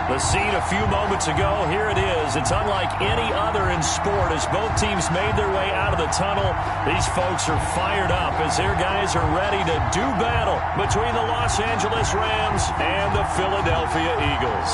The scene a few moments ago, here it is. It's unlike any other in sport as both teams made their way out of the tunnel. These folks are fired up as their guys are ready to do battle between the Los Angeles Rams and the Philadelphia Eagles.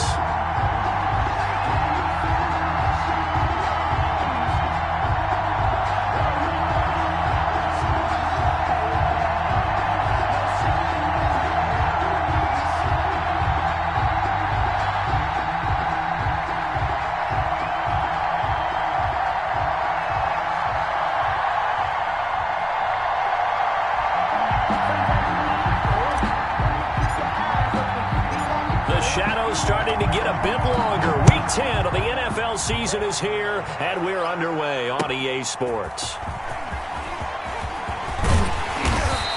Shadow's starting to get a bit longer. Week 10 of the NFL season is here, and we're underway on EA Sports.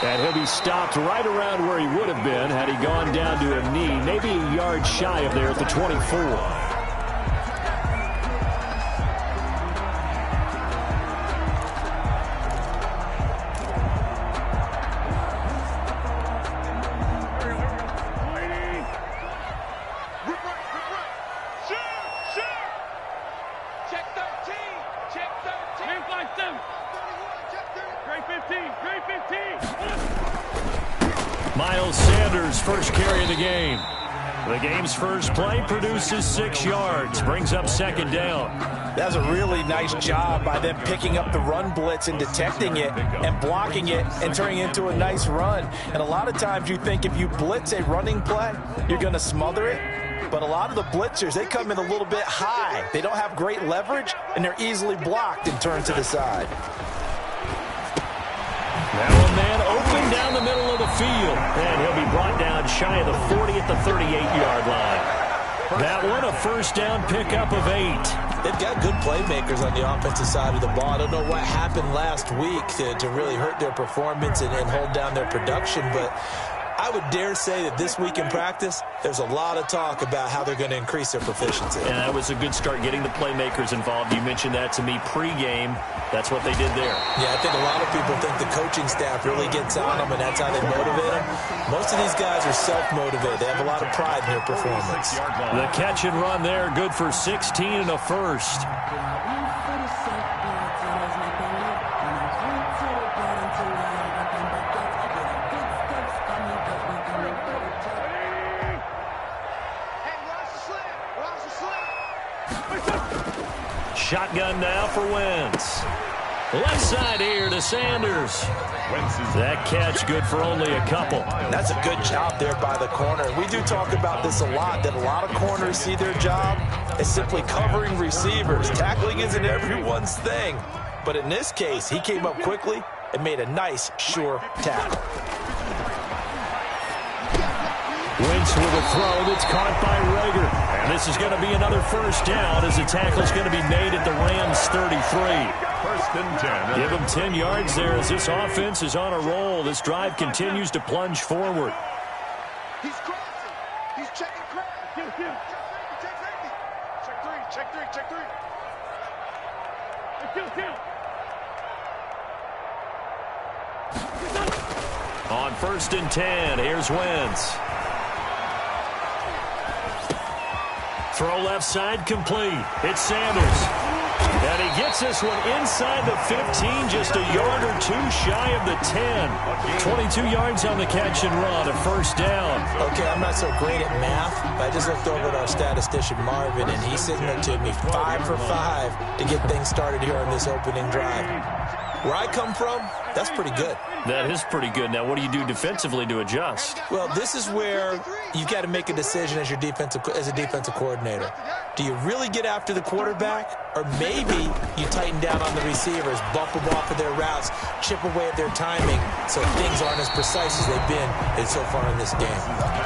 And he'll be stopped right around where he would have been had he gone down to a knee, maybe a yard shy of there at the 24. First carry of the game. The game's first play produces 6 yards, brings up second down. That was a really nice job by them picking up the run blitz and detecting it and blocking it and turning it into a nice run. And a lot of times you think if you blitz a running play, you're going to smother it. But a lot of the blitzers, they come in a little bit high. They don't have great leverage, and they're easily blocked and turned to the side. Now a man open down the middle of the field, and he'll be brought down shy of the 40 at the 38-yard line. That one, a first down pickup of 8. They've got good playmakers on the offensive side of the ball. I don't know what happened last week to really hurt their performance and hold down their production, but I would dare say that this week in practice, there's a lot of talk about how they're going to increase their proficiency. And that was a good start getting the playmakers involved. You mentioned that to me pregame. That's what they did there. Yeah, I think a lot of people think the coaching staff really gets on them, and that's how they motivate them. Most of these guys are self-motivated. They have a lot of pride in their performance. The catch and run there, good for 16 and a first. Shotgun now for Wentz. Left side here to Sanders. That catch good for only a couple. That's a good job there by the corner. We do talk about this a lot, that a lot of corners see their job as simply covering receivers. Tackling isn't everyone's thing. But in this case, he came up quickly and made a nice, sure tackle. Wentz with a throw that's caught by Rager. And this is going to be another first down as the tackle's going to be made at the Rams 33. First and 10. Give them 10 yards there as this offense is on a roll. This drive continues to plunge forward. He's crossing. He's checking crowd. Check 50. Check 3. Check 3. On first and 10, here's Wentz. Throw left side complete. It's Sanders. And he gets this one inside the 15, just a yard or two shy of the 10. 22 yards on the catch and run, a first down. Okay, I'm not so great at math, but I just looked over at our statistician, Marvin, and he signaled to me 5 for 5 to get things started here on this opening drive. Where I come from, that's pretty good. That is pretty good. Now, what do you do defensively to adjust? Well, this is where you've got to make a decision as a defensive coordinator. Do you really get after the quarterback, or maybe you tighten down on the receivers, bump them off of their routes, chip away at their timing so things aren't as precise as they've been so far in this game?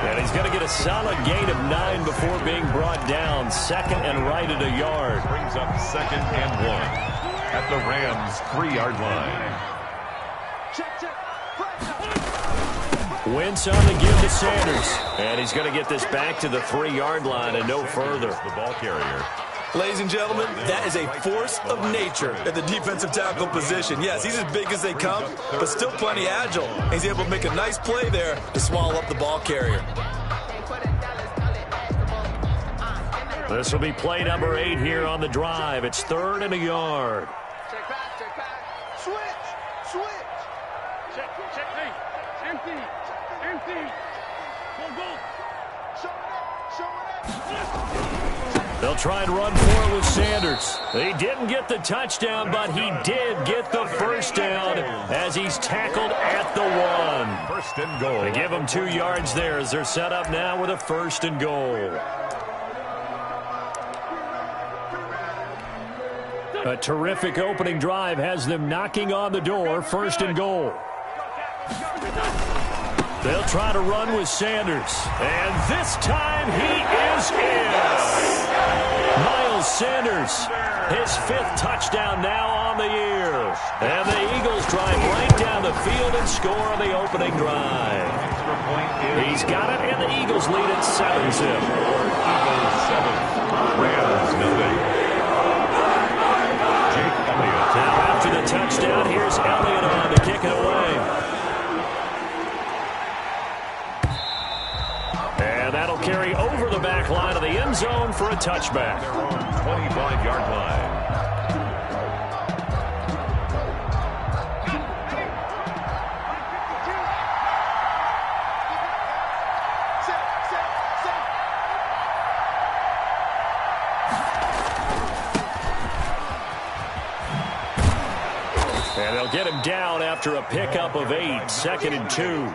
And he's going to get a solid gain of 9 before being brought down. Second and right at a yard. Brings up second and 1 at the Rams' 3-yard line. Wentz on the give to Sanders. And he's going to get this back to the 3-yard line and no further. The ball carrier. Ladies and gentlemen, that is a force of nature at the defensive tackle position. Yes, he's as big as they come, but still plenty agile. He's able to make a nice play there to swallow up the ball carrier. This will be play number 8 here on the drive. It's 3rd and a yard. Check back, check back. Switch, switch. Check, hey, empty, empty. Go. Show it up. They'll try and run for it with Sanders. He didn't get the touchdown, but he did get the first down as he's tackled at the 1. 1st and goal. They give him 2 yards there as they're set up now with a 1st and goal. A terrific opening drive has them knocking on the door. 1st and goal. They'll try to run with Sanders. And this time he is in. Miles Sanders, his 5th touchdown now on the year. And the Eagles drive right down the field and score on the opening drive. He's got it, and the Eagles lead at 7-0. Eagles 7, Rams nothing. Now after the touchdown, here's Elliott on to kick it away. And that'll carry over the back line of the end zone for a touchback. Their own 25-yard line. And they'll get him down after a pickup of 8, 2nd and 2.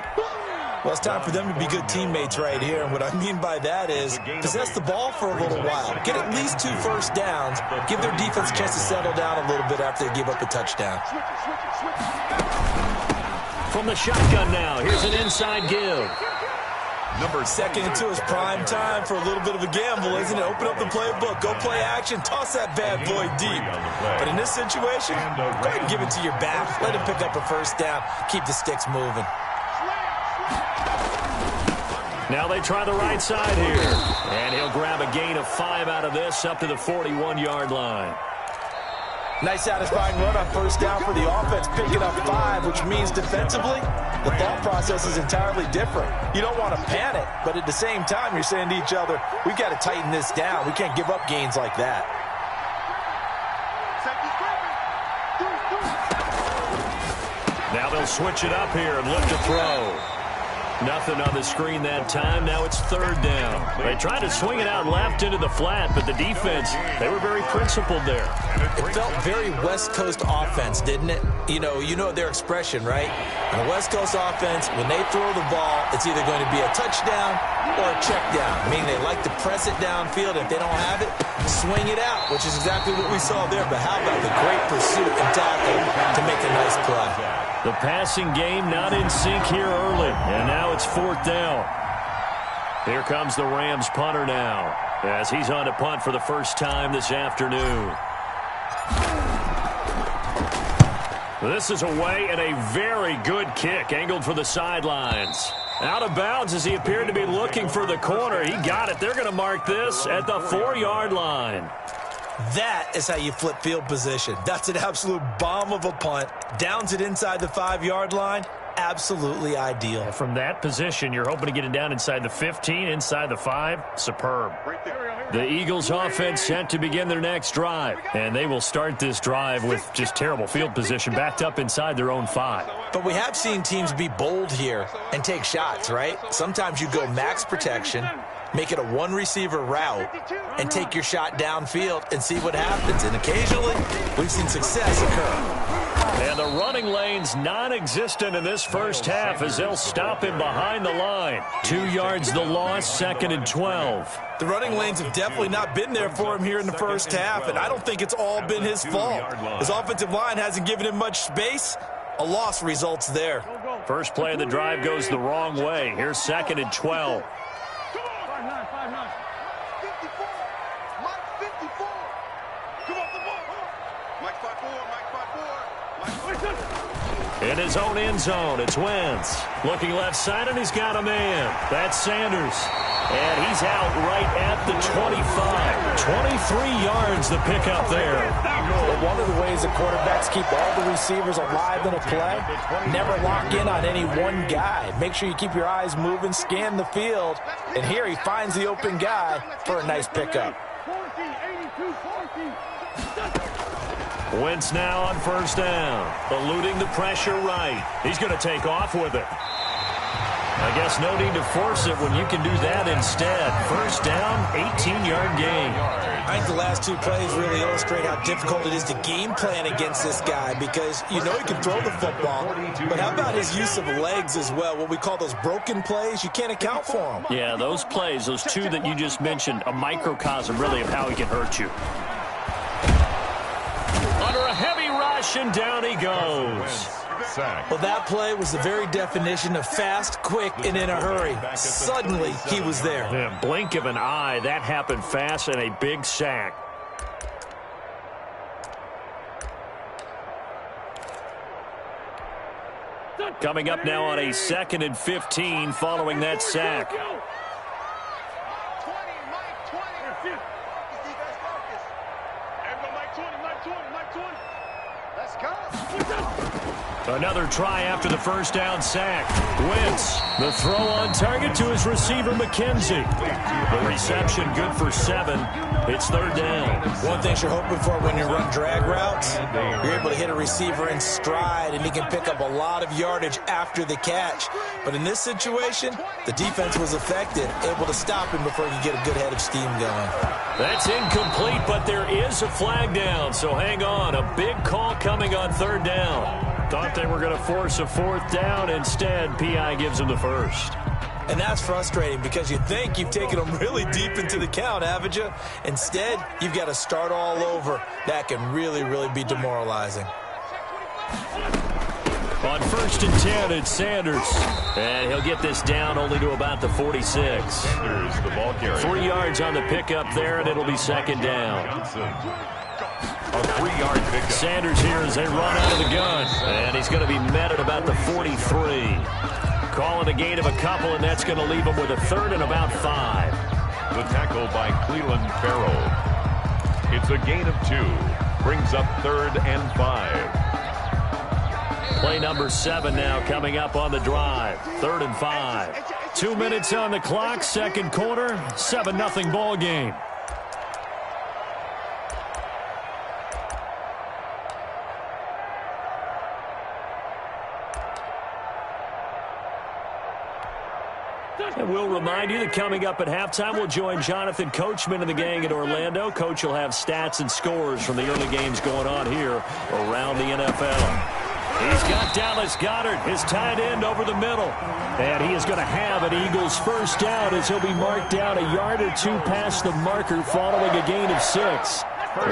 Well, it's time for them to be good teammates right here. And what I mean by that is possess the ball for a little while. Get at least 2 first downs. Give their defense a chance to settle down a little bit after they give up a touchdown. From the shotgun now, here's an inside give. Second and 2 is prime time for a little bit of a gamble, isn't it? Open up the playbook, go play action, toss that bad boy deep. But in this situation, go ahead and give it to your back. Let him pick up a first down. Keep the sticks moving. Now they try the right side here. And he'll grab a gain of 5 out of this up to the 41-yard line. Nice satisfying run on first down for the offense, picking up 5, which means defensively, the thought process is entirely different. You don't want to panic, but at the same time, you're saying to each other, we've got to tighten this down. We can't give up gains like that. Now they'll switch it up here and look to throw. Nothing on the screen that time. Now it's 3rd down. They tried to swing it out left into the flat, but the defense, they were very principled there. It felt very West Coast offense, didn't it? You know their expression, right? On a West Coast offense, when they throw the ball, it's either going to be a touchdown or a check down, meaning they like to press it downfield. If they don't have it, swing it out, which is exactly what we saw there. But how about the great pursuit and tackle to make a nice play? The passing game not in sync here early, and now it's 4th down. Here comes the Rams punter now, as he's on to punt for the first time this afternoon. This is away and a very good kick, angled for the sidelines. Out of bounds as he appeared to be looking for the corner. He got it. They're going to mark this at the 4-yard line. That is how you flip field position. That's an absolute bomb of a punt. Downs it inside the 5-yard line. Absolutely ideal. From that position, you're hoping to get it down inside the 15, inside the 5. Superb. The Eagles offense set to begin their next drive, and they will start this drive with just terrible field position, backed up inside their own 5. But we have seen teams be bold here and take shots, right? Sometimes you go max protection, make it a 1-receiver route, and take your shot downfield and see what happens. And occasionally, we've seen success occur. And the running lane's non-existent in this first half as they'll stop him behind the line. 2 yards the loss, 2nd and 12. The running lanes have definitely not been there for him here in the first half, and I don't think it's all been his fault. His offensive line hasn't given him much space. A loss results there. First play of the drive goes the wrong way. Here's 2nd and 12. 54. Mike 54. Come on, the ball. Mike 54. Mike 54. In his own end zone, it's Wentz. Looking left side, and he's got a man. That's Sanders. And he's out right at the 25. 23 yards the pickup there. Well, one of the ways that quarterbacks keep all the receivers alive in a play, never lock in on any one guy. Make sure you keep your eyes moving, scan the field, and here he finds the open guy for a nice pickup. Wentz now on first down, eluding the pressure right. He's going to take off with it. I guess no need to force it when you can do that instead. First down, 18-yard gain. I think the last two plays really illustrate how difficult it is to game plan against this guy because you know he can throw the football, but how about his use of legs as well? What we call those broken plays, you can't account for them. Yeah, those plays, those two that you just mentioned, a microcosm really of how he can hurt you. Under a heavy rush, and down he goes. Well, that play was the very definition of fast, quick, and in a hurry. Suddenly, he was there. Yeah, blink of an eye, that happened fast, and a big sack. Coming up now on a 2nd and 15 following that sack. Another try after the first down sack. Wentz, the throw on target to his receiver, McKenzie. The reception good for 7. It's third down. One thing you're hoping for when you run drag routes, you're able to hit a receiver in stride, and he can pick up a lot of yardage after the catch. But in this situation, the defense was effective, able to stop him before he could get a good head of steam going. That's incomplete, but there is a flag down, so hang on. A big call coming on third down. Thought they were going to force a fourth down. Instead, P.I. gives them the first. And that's frustrating because you think you've taken them really deep into the count, haven't you? Instead, you've got to start all over. That can really, really be demoralizing. On 1st and 10, it's Sanders. And he'll get this down only to about the 46. Sanders, the ball carrier. 3 yards on the pickup there, and it'll be second down. Johnson. A 3-yard pickup. Sanders here as they run out of the gun. And he's going to be met at about the 43. Calling a gain of a couple, and that's going to leave him with a 3rd and about 5. The tackle by Cleveland Farrell. It's a gain of 2. Brings up 3rd and 5. Play number 7 now coming up on the drive. 3rd and 5. 2 minutes on the clock, second quarter, 7-0 ball game. And we'll remind you that coming up at halftime, we'll join Jonathan Coachman and the gang in Orlando. Coach will have stats and scores from the early games going on here around the NFL. He's got Dallas Goedert, his tight end, over the middle. And he is going to have an Eagles first down as he'll be marked down a yard or 2 past the marker following a gain of 6.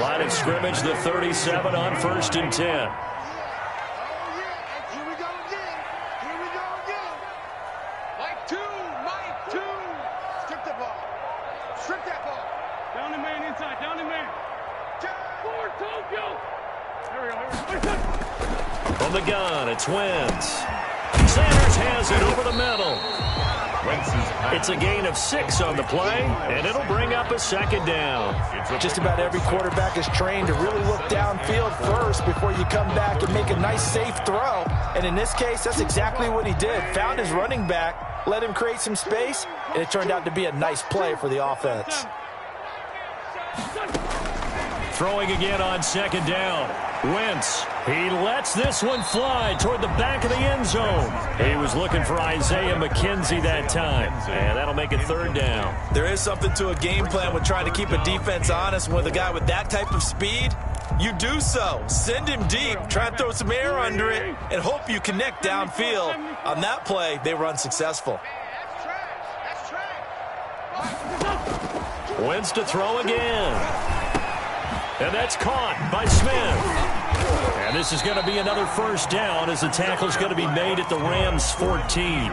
Line of scrimmage, the 37 on 1st and 10. From the gun, it's Wentz. Sanders has it over the middle. It's a gain of 6 on the play, and it'll bring up a second down. Just about every quarterback is trained to really look downfield first before you come back and make a nice, safe throw. And in this case, that's exactly what he did. Found his running back, let him create some space, and it turned out to be a nice play for the offense. Throwing again on second down. Wentz, he lets this one fly toward the back of the end zone. He was looking for Isaiah McKenzie that time, and that'll make it third down. There is something to a game plan with trying to keep a defense honest. With a guy with that type of speed, you do so. Send him deep, try and throw some air under it, and hope you connect downfield. On that play, they were unsuccessful. Wentz to throw again. And that's caught by Smith. And this is going to be another first down as the tackle's going to be made at the Rams 14.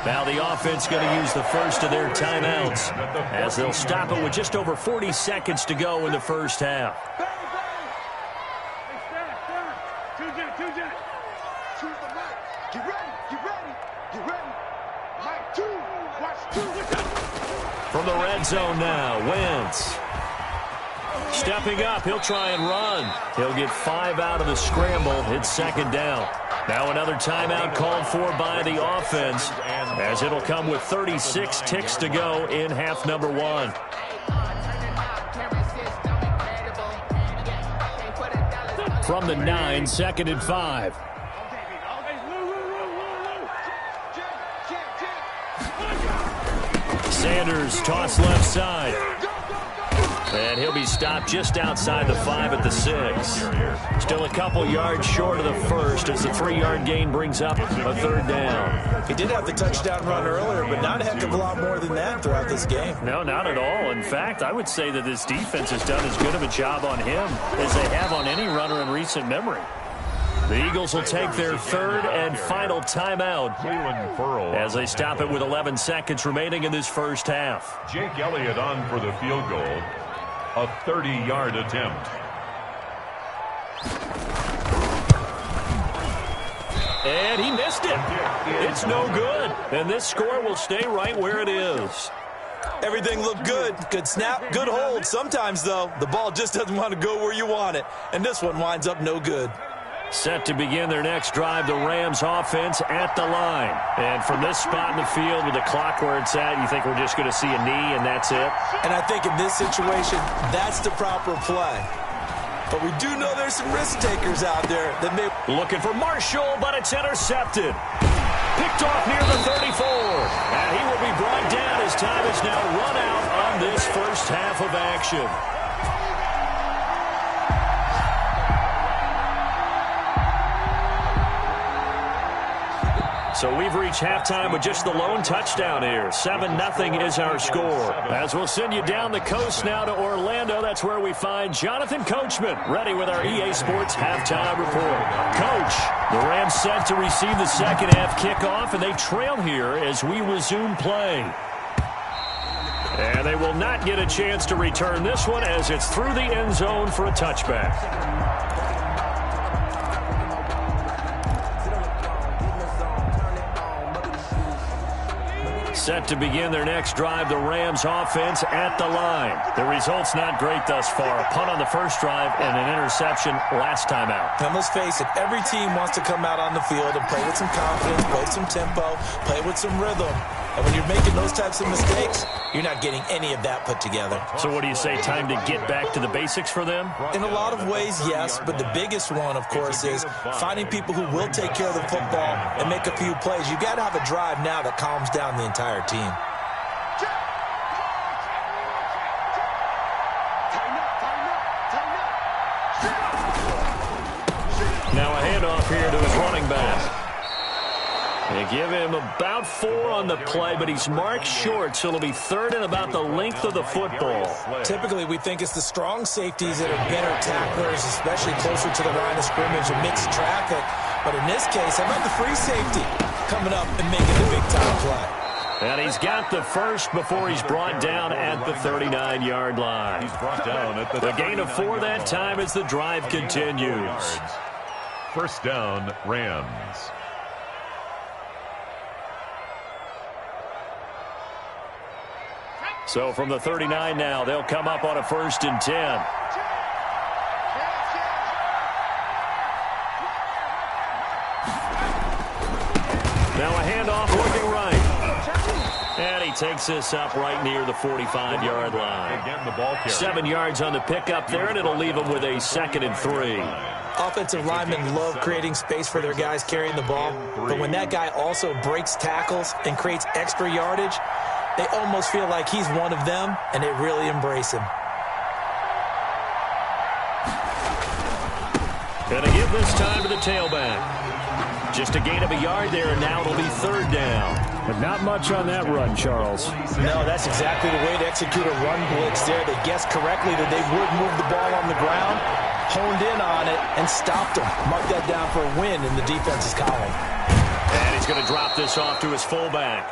Now the offense going to use the first of their timeouts as they'll stop it with just over 40 seconds to go in the first half. From the red zone now, Wentz. Stepping up, he'll try and run. He'll get 5 out of the scramble. It's second down. Now another timeout called for by the offense as it'll come with 36 ticks to go in half number 1. from the 9, 2nd and 5. Sanders toss left side. And he'll be stopped just outside the 5 at the 6. Still a couple yards short of the first as the 3-yard gain brings up a 3rd down. He did have the touchdown run earlier, but not a heck of a lot more than that throughout this game. No, not at all. In fact, I would say that this defense has done as good of a job on him as they have on any runner in recent memory. The Eagles will take their 3rd and final timeout as they stop it with 11 seconds remaining in this first half. Jake Elliott on for the field goal. A 30-yard attempt. And he missed it. It's no good. And this score will stay right where it is. Everything looked good. Good snap, good hold. Sometimes, though, the ball just doesn't want to go where you want it. And this one winds up no good. Set to begin their next drive, the Rams offense at the line. And from this spot in the field with the clock where it's at, you think we're just going to see a knee and that's it? And I think in this situation, that's the proper play. But we do know there's some risk takers out there that may... Looking for Marshall, but it's intercepted. Picked off near the 34. And he will be brought down as time is now run out on this first half of action. So we've reached halftime with just the lone touchdown here. 7-0 is our score. As we'll send you down the coast now to Orlando, that's where we find Jonathan Coachman, ready with our EA Sports halftime report. Coach, the Rams set to receive the second half kickoff, and they trail here as we resume play. And they will not get a chance to return this one as it's through the end zone for a touchback. Set to begin their next drive, the Rams offense at the line. The result's not great thus far. A punt on the first drive and an interception last time out. And let's face it, every team wants to come out on the field and play with some confidence, play with some tempo, play with some rhythm. And when you're making those types of mistakes, you're not getting any of that put together. So what do you say, time to get back to the basics for them? In a lot of ways, yes, but the biggest one, of course, is finding people who will take care of the football and make a few plays. You've got to have a drive now that calms down the entire team. Now a handoff here to his running back. They give him about 4 on the play, but he's marked short, so it'll be 3rd and about the length of the football. Typically, we think it's the strong safeties that are better tacklers, especially closer to the line of scrimmage and mixed traffic. But in this case, how about the free safety coming up and making the big-time play? And he's got the first before he's brought down at the 39-yard line. He's brought down at the gain of 4 that time as the drive continues. First down, Rams. So from the 39 now, they'll come up on a 1st and 10. Now a handoff looking right. And he takes this up right near the 45-yard line. 7 yards on the pickup there, and it'll leave him with a 2nd and 3. Offensive linemen love creating space for their guys carrying the ball, but when that guy also breaks tackles and creates extra yardage, they almost feel like he's one of them, and they really embrace him. And they give this time to the tailback. Just a gain of a yard there, and now it'll be 3rd down. But not much on that run, Charles. No, that's exactly the way to execute a run blitz there. They guessed correctly that they would move the ball on the ground, honed in on it, and stopped them. Mark that down for a win in the defense's column. And he's going to drop this off to his fullback.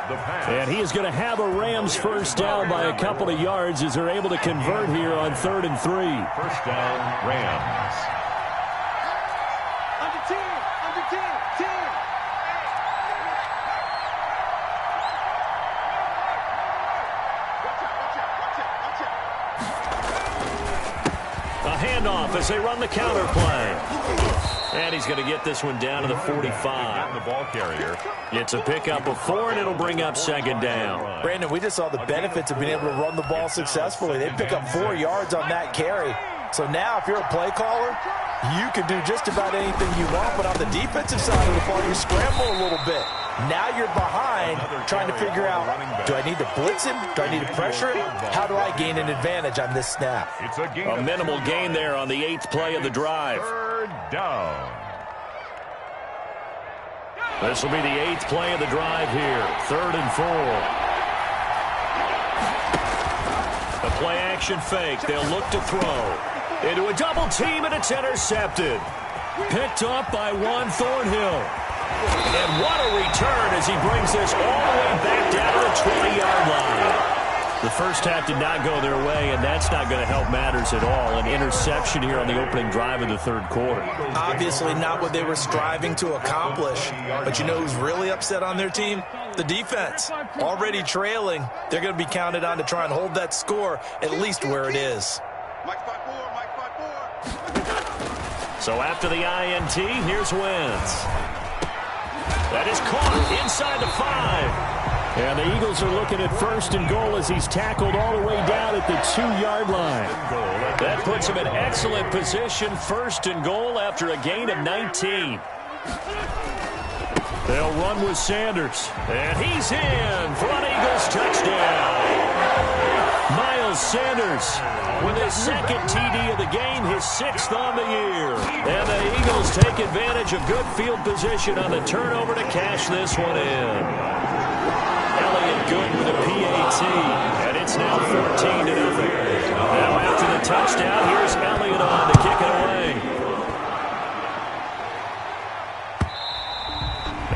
And he is going to have a Rams first down by a couple of yards as they're able to convert here on 3rd and 3. First down, Rams. Under 10, under 10, 10. A handoff as they run the counter play. And he's going to get this one down to the 45. The ball carrier. It's a pickup of 4, and it'll bring up 2nd down. Brandon, we just saw the benefits of being able to run the ball successfully. They pick up 4 yards on that carry. So now if you're a play caller, you can do just about anything you want, but on the defensive side of the ball, you scramble a little bit. Now you're behind trying to figure out, do I need to blitz him? Do I need to pressure him? How do I gain an advantage on this snap? It's a minimal gain there on the 8th play of the drive. Third down. This will be the 8th play of the drive here. 3rd and 4. The play action fake. They'll look to throw. Into a double team, and it's intercepted. Picked up by Juan Thornhill. And what a return as he brings this all the way back down to the 20-yard line. The first half did not go their way, and that's not going to help matters at all. An interception here on the opening drive of the 3rd quarter. Obviously not what they were striving to accomplish. But you know who's really upset on their team? The defense. Already trailing. They're going to be counted on to try and hold that score at least where it is. So after the INT, here's Wentz. That is caught inside the 5. And the Eagles are looking at 1st and goal as he's tackled all the way down at the 2-yard line. That puts him in excellent position, 1st and goal after a gain of 19. They'll run with Sanders. And he's in for an Eagles touchdown. Miles Sanders with his 2nd TD of the game, his 6th on the year. And the Eagles take advantage of good field position on the turnover to cash this one in. Elliott good with a PAT, and it's now 14-0. Now after the touchdown, here's Elliott on to kick it away.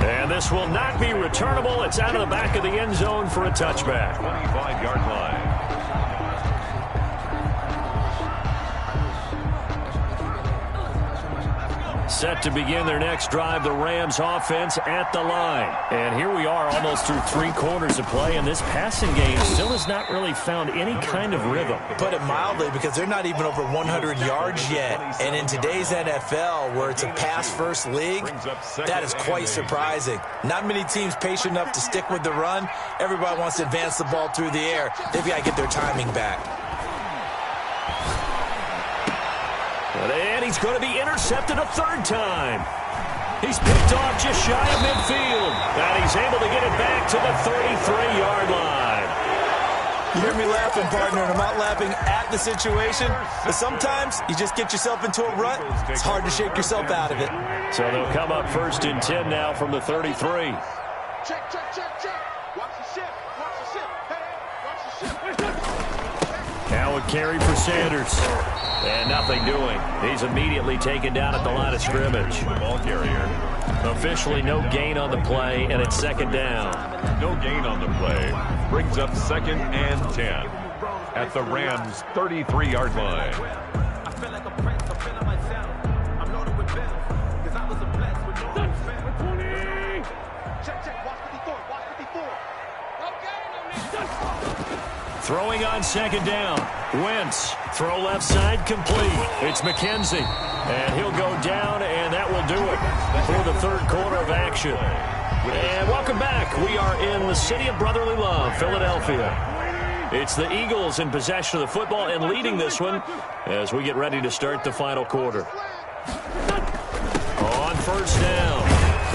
And this will not be returnable. It's out of the back of the end zone for a touchback. 25-yard line. Set to begin their next drive, the Rams offense at the line. And here we are almost through 3 quarters of play, and this passing game still has not really found any kind of rhythm. Put it mildly, because they're not even over 100 yards yet. And in today's NFL, where it's a pass-first league, that is quite surprising. Not many teams patient enough to stick with the run. Everybody wants to advance the ball through the air. They've got to get their timing back. And he's going to be intercepted a 3rd time. He's picked off just shy of midfield. And he's able to get it back to the 33-yard line. You hear me laughing, partner, and I'm not laughing at the situation. But sometimes you just get yourself into a rut. It's hard to shake yourself out of it. So they'll come up 1st and 10 now from the 33. Check, check, check, check. Watch the ship. Watch the ship. Hey, watch the ship. Now a carry for Sanders. And nothing doing. He's immediately taken down at the line of scrimmage. Ball carrier. Officially no gain on the play, and it's 2nd down. No gain on the play. Brings up 2nd and 10 at the Rams' 33-yard line. Throwing on 2nd down. Wentz. Throw left side complete. It's McKenzie. And he'll go down, and that will do it for the 3rd quarter of action. And welcome back. We are in the city of brotherly love, Philadelphia. It's the Eagles in possession of the football and leading this one as we get ready to start the final quarter. On 1st down,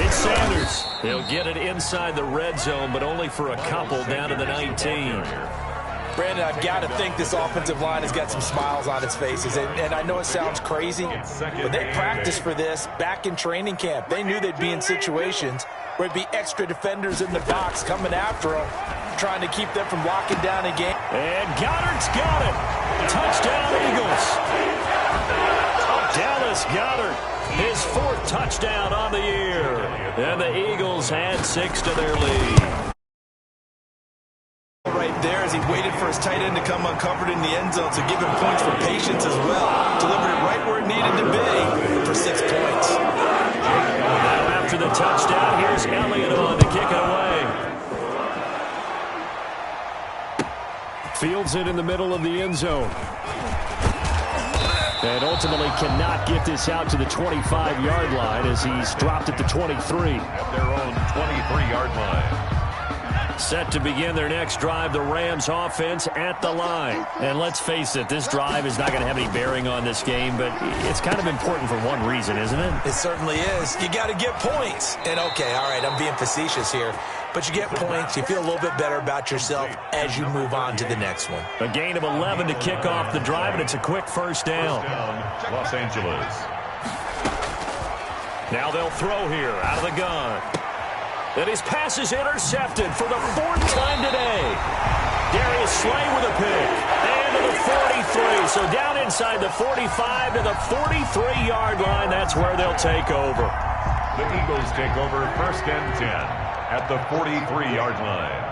it's Sanders. He'll get it inside the red zone, but only for a couple down to the 19. Brandon, I've got to think this offensive line has got some smiles on its faces. And I know it sounds crazy, but they practiced for this back in training camp. They knew they'd be in situations where it'd be extra defenders in the box coming after them, trying to keep them from locking down a game. And Goddard's got it. Touchdown, Eagles. Dallas Goedert, his 4th touchdown on the year. And the Eagles add 6 to their lead. Right there as he waited for his tight end to come uncovered in the end zone, so give him points for patience as well. Delivered it right where it needed to be for 6 points. Now after the touchdown, here's Elliott on to kick it away. Fields it in the middle of the end zone. And ultimately cannot get this out to the 25-yard line as he's dropped at the 23. At their own 23-yard line. Set to begin their next drive, the Rams offense at the line. And let's face it, this drive is not going to have any bearing on this game, but it's kind of important for one reason, isn't it? It certainly is. You got to get points. And okay, all right, I'm being facetious here, but you get points. You feel a little bit better about yourself as you move on to the next one. A gain of 11 to kick off the drive, and it's a quick first down. Los Angeles. Now they'll throw here out of the gun. And his pass is intercepted for the 4th time today. Darius Slay with a pick. And to the 43. So down inside the 45 to the 43-yard line. That's where they'll take over. The Eagles take over 1st and 10 at the 43-yard line.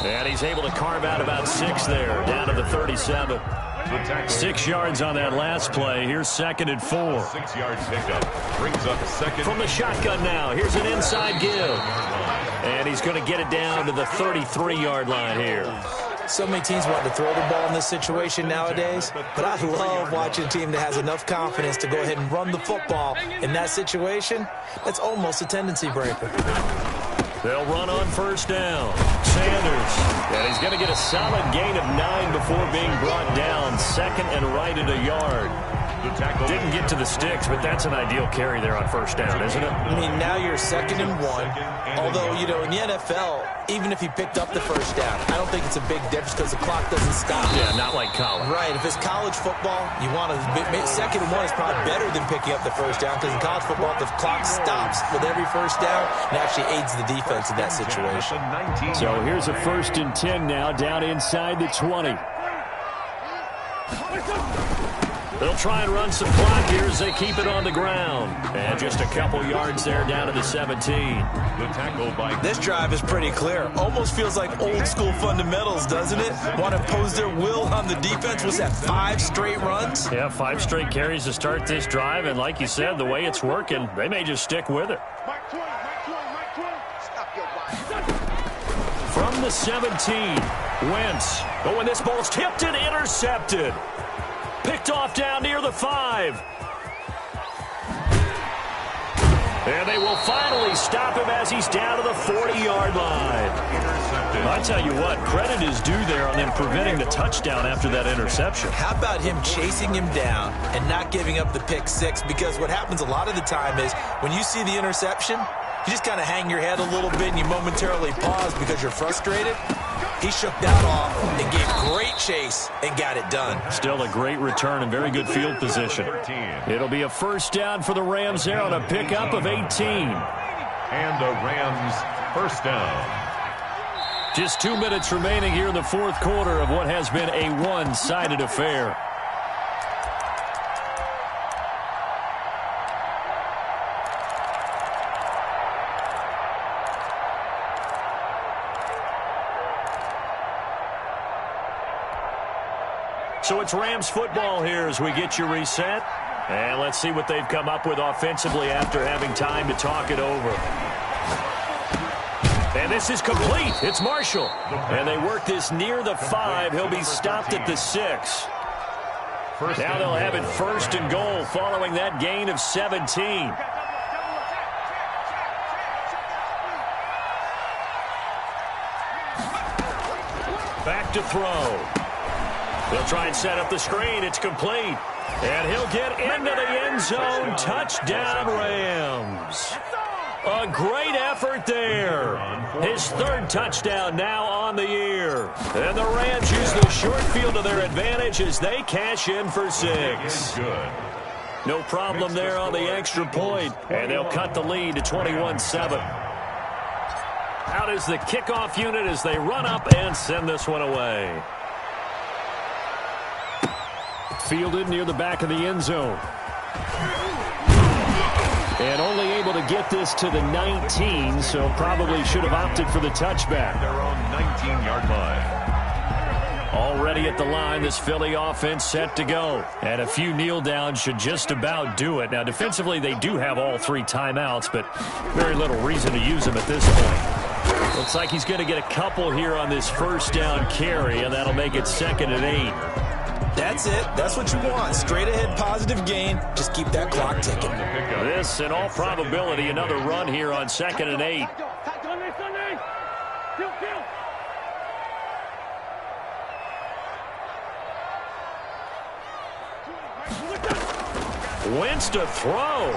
And he's able to carve out about 6 there, down to the 37. 6 yards on that last play. Here's 2nd and 4. 6-yard pickup brings up 2nd. From the shotgun now. Here's an inside give. And he's going to get it down to the 33-yard line here. So many teams want to throw the ball in this situation nowadays, but I love watching a team that has enough confidence to go ahead and run the football. In that situation, that's almost a tendency breaker. They'll run on 1st down. Sanders. And he's going to get a solid gain of 9 before being brought down. 2nd and right at a yard. Didn't get to the sticks, but that's an ideal carry there on 1st down, isn't it? I mean, now you're 2nd and 1. Although, you know, in the NFL, even if he picked up the 1st down, I don't think it's a big difference because the clock doesn't stop. Yeah, not like college. Right. If it's college football, you want to 2nd and 1 is probably better than picking up the 1st down because in college football, the clock stops with every 1st down and actually aids the defense in that situation. So here's a 1st and 10 now, down inside the 20. They'll try and run some clock here as they keep it on the ground. And just a couple yards there down to the 17. The tackle by... This drive is pretty clear. Almost feels like old school fundamentals, doesn't it? Want to impose their will on the defense. Was that 5 straight runs? Yeah, 5 straight carries to start this drive. And like you said, the way it's working, they may just stick with it. From the 17, Wentz. Oh, and this ball's tipped and intercepted. Picked off down near the 5. And they will finally stop him as he's down to the 40-yard line. I tell you what, credit is due there on them preventing the touchdown after that interception. How about him chasing him down and not giving up the pick 6? Because what happens a lot of the time is when you see the interception, you just kind of hang your head a little bit and you momentarily pause because you're frustrated. He shook that off and gave great chase and got it done. Still a great return and very good field position. It'll be a 1st down for the Rams there on a pickup of 18. And the Rams 1st down. Just 2 minutes remaining here in the 4th quarter of what has been a one-sided affair. So it's Rams football here as we get you reset. And let's see what they've come up with offensively after having time to talk it over. And this is complete. It's Marshall. And they work this near the 5. He'll be stopped at the 6. Now they'll have it 1st and goal following that gain of 17. Back to throw. They'll try and set up the screen. It's complete. And he'll get into the end zone. Touchdown, Rams. A great effort there. His 3rd touchdown now on the year. And the Rams use the short field to their advantage as they cash in for 6. No problem there on the extra point. And they'll cut the lead to 21-7. Out is the kickoff unit as they run up and send this one away. Fielded near the back of the end zone. And only able to get this to the 19, so probably should have opted for the touchback. Their own 19-yard line. Already at the line, this Philly offense set to go. And a few kneel downs should just about do it. Now, defensively, they do have all 3 timeouts, but very little reason to use them at this point. Looks like he's going to get a couple here on this 1st down carry, and that'll make it 2nd and 8. That's it. That's what you want. Straight ahead positive gain. Just keep that clock ticking. This, in all probability, another run here on 2nd and 8. Wentz to throw.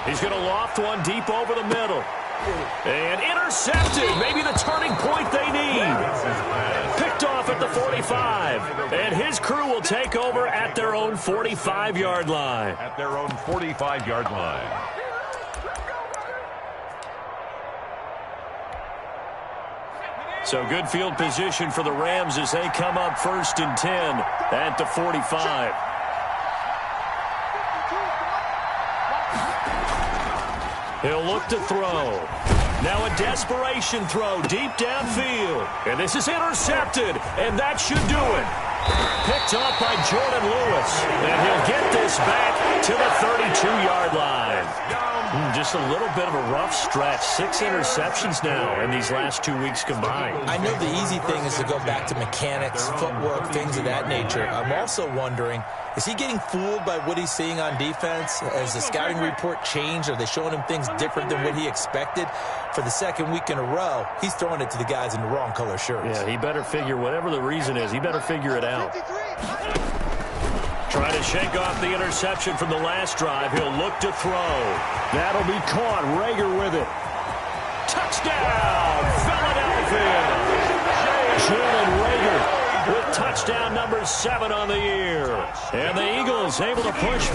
He's going to loft one deep over the middle. And intercepted. Maybe the turning point they need. Picked off at the 45. And his crew will take over at their own 45-yard line. At their own 45-yard line. So good field position for the Rams as they come up 1st and 10 at the 45. He'll look to throw. Now a desperation throw deep downfield. And this is intercepted, and that should do it. Picked off by Jordan Lewis. And he'll get this back to the 32-yard line. Just a little bit of a rough stretch. 6 interceptions now in these last 2 weeks combined. I know the easy thing is to go back to mechanics, footwork, things of that nature. I'm also wondering, is he getting fooled by what he's seeing on defense? Has the scouting report changed? Are they showing him things different than what he expected? For the 2nd week in a row, he's throwing it to the guys in the wrong color shirts. Yeah, he better figure, whatever the reason is, he better figure it out. Trying to shake off the interception from the last drive. He'll look to throw. That'll be caught. Rager with it. Touchdown, Philadelphia. Jalen Rager with touchdown number 7 on the year. And the Eagles able to push